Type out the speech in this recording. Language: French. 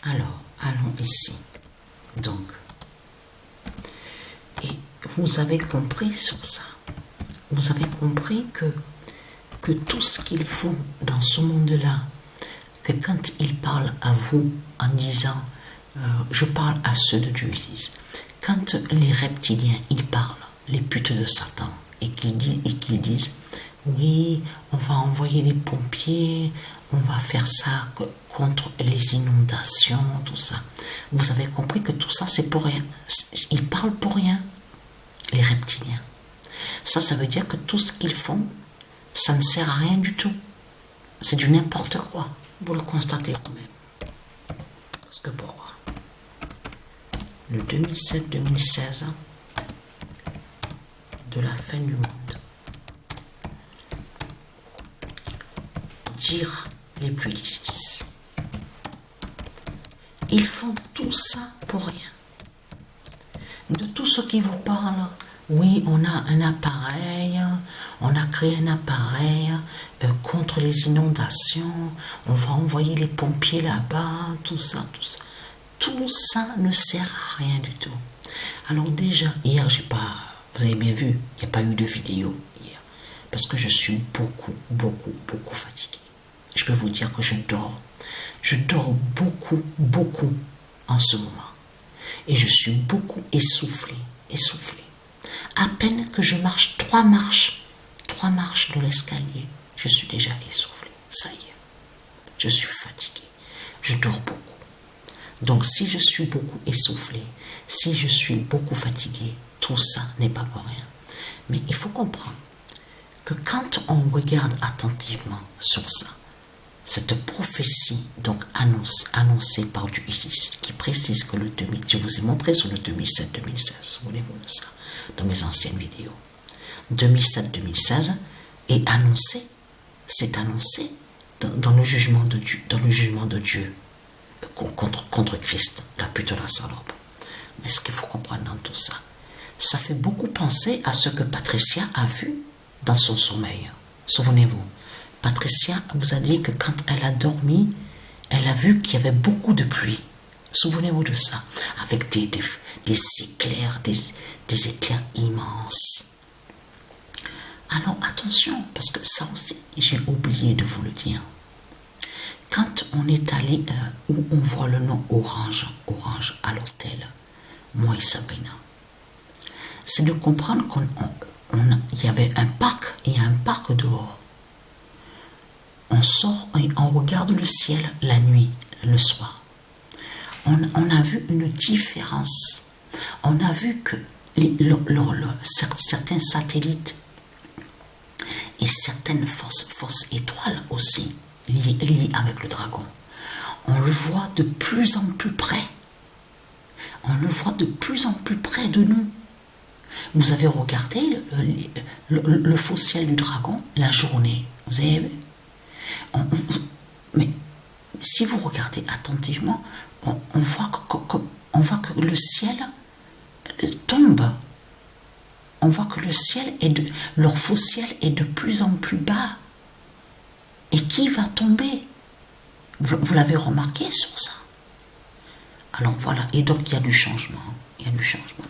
Alors, allons ici. Donc, et vous avez compris sur ça. Vous avez compris que tout ce qu'ils font dans ce monde-là, que quand ils parlent à vous en disant, je parle à ceux de Dieu, ils disent, quand les reptiliens, ils parlent, les putes de Satan, et qu'ils disent, oui, on va envoyer les pompiers, on va faire ça contre les inondations, tout ça. Vous avez compris que tout ça, c'est pour rien. Ils parlent pour rien, les reptiliens. Ça veut dire que tout ce qu'ils font, ça ne sert à rien du tout. C'est du n'importe quoi. Vous le constatez vous-même. Parce que pourquoi? Le 2007-2016 de la fin du monde. Dire les plus lisses. Ils font tout ça pour rien. De tout ce qui vous parle, oui, on a un appareil, on a créé un appareil contre les inondations, on va envoyer les pompiers là-bas, tout ça, tout ça. Tout ça ne sert à rien du tout. Alors déjà, hier, vous avez bien vu, il n'y a pas eu de vidéo hier, parce que je suis beaucoup fatigué. Je peux vous dire que je dors beaucoup en ce moment. Et je suis beaucoup essoufflé. À peine que je marche 3 marches de l'escalier, je suis déjà essoufflé. Ça y est, je suis fatigué. Je dors beaucoup. Donc si je suis beaucoup essoufflé, si je suis beaucoup fatigué, tout ça n'est pas pour rien. Mais il faut comprendre que quand on regarde attentivement sur ça, cette prophétie donc annoncée par Dieu ici, qui précise que le 2000, je vous ai montré sur le 2007-2016, souvenez-vous de ça, dans mes anciennes vidéos. 2007-2016 est annoncé, c'est annoncé dans le jugement de Dieu, contre Christ, la pute de la salope. Mais ce qu'il faut comprendre dans tout ça, ça fait beaucoup penser à ce que Patricia a vu dans son sommeil. Souvenez-vous, Patricia vous a dit que quand elle a dormi, elle a vu qu'il y avait beaucoup de pluie. Souvenez-vous de ça, avec des éclairs, des éclairs immenses. Alors attention, parce que ça aussi, j'ai oublié de vous le dire. Quand on est allé où on voit le nom Orange à l'hôtel, moi et Sabrina, c'est de comprendre qu'il y avait un parc, il y a un parc dehors. On sort et on regarde le ciel la nuit, le soir. On a vu une différence. On a vu que certains satellites et certaines fausses étoiles aussi, liées avec le dragon, on le voit de plus en plus près. On le voit de plus en plus près de nous. Vous avez regardé le faux ciel du dragon la journée. Vous avez vu? Mais si vous regardez attentivement, on voit que le ciel tombe. On voit que le ciel leur faux ciel est de plus en plus bas. Et qui va tomber? Vous l'avez remarqué sur ça? Alors voilà, et donc il y a du changement. Il y a du changement.